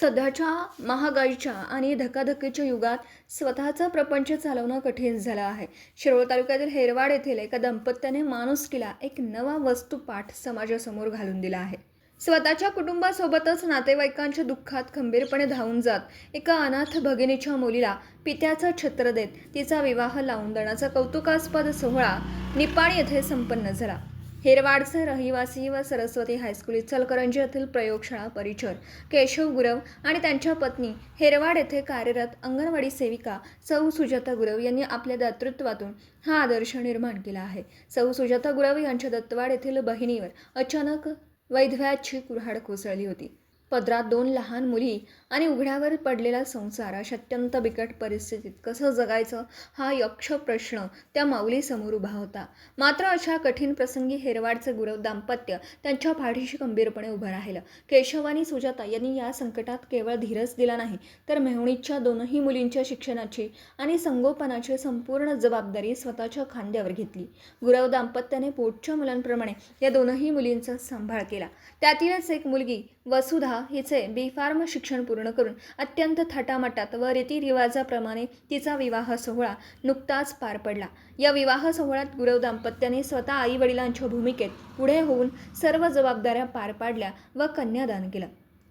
सध्याच्या महागाईच्या आणि धकाधकीच्या युगात स्वतःचा प्रपंच चालवणं कठीण झालं आहे. शिरोळ तालुक्यातील हेरवाड येथील एका दंपत्याने माणुसकीला एक नवा वस्तुपाठ समाजासमोर घालून दिला आहे. स्वतःच्या कुटुंबासोबतच नातेवाईकांच्या दुःखात खंबीरपणे धावून जात एका अनाथ भगिनीच्या मुलीला पित्याचं छत्र देत तिचा विवाह लावून देण्याचा कौतुकास्पद सोहळा निपाणी येथे संपन्न झाला. हेरवाडचे रहिवासी व सरस्वती हायस्कूल इचलकरंजी येथील प्रयोगशाळा परिचर केशव गुरव आणि त्यांच्या पत्नी हेरवाड येथे कार्यरत अंगणवाडी सेविका सौ सुजाता गुरव यांनी आपल्या दातृत्वातून हा आदर्श निर्माण केला आहे. सौ सुजाता गुरव यांच्या दत्तवाड येथील बहिणीवर अचानक वैधव्याची कुऱ्हाड कोसळली होती. पदरात 2 लहान मुली आणि उघड्यावर पडलेला संसार अशा अत्यंत बिकट परिस्थितीत कसं जगायचं हा यक्ष प्रश्न त्या माऊलीसमोर उभा होता. मात्र अशा कठीण प्रसंगी हेरवाडचे गुरव दाम्पत्य त्यांच्या पाठीशी खंबीरपणे उभं राहिलं. केशव आणि सुजाता यांनी या संकटात केवळ धीरच दिला नाही, तर मेहुणीच्या 2ही मुलींच्या शिक्षणाची आणि संगोपनाची संपूर्ण जबाबदारी स्वतःच्या खांद्यावर घेतली. गुरव दाम्पत्याने पोटच्या मुलांप्रमाणे या 2ही मुलींचा सांभाळ केला. त्यातीलच एक मुलगी वसुधा हिचे B.Pharm शिक्षण पूर्ण करून अत्यंत थाटामाटात व रीतिरिवाजाप्रमाणे तिचा विवाह सोहळा नुकताच पार पडला. या विवाह सोहळ्यात गुरव दाम्पत्याने स्वतः आई वडिलांच्या भूमिकेत पुढे होऊन सर्व जबाबदाऱ्या पार पाडल्या व कन्यादान केलं.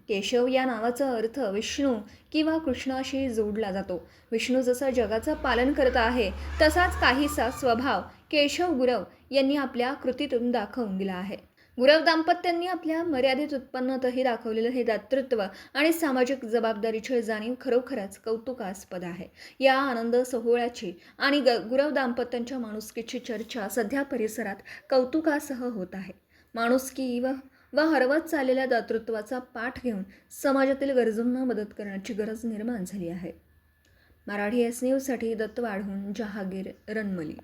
केशव या नावाचा अर्थ विष्णू किंवा कृष्णाशी जोडला जातो. विष्णू जसा जगाचं पालन करत आहे तसाच काहीसा स्वभाव केशव गुरव यांनी आपल्या कृतीतून दाखवून दिला आहे. गुरव दाम्पत्यांनी आपल्या मर्यादित उत्पन्नातही दाखवलेलं हे दातृत्व आणि सामाजिक जबाबदारीची जाणीव खरोखरच कौतुकास्पद आहे. या आनंद सोहळ्याची आणि गुरव दाम्पत्यांच्या माणुसकीची चर्चा सध्या परिसरात कौतुकासह होत आहे. माणुसकी व हरवत चाललेल्या दातृत्वाचा पाठ घेऊन समाजातील गरजूंना मदत करण्याची गरज निर्माण झाली आहे. मराठी एस न्यूजसाठी दत्तवाडहून जहागीर रनमली.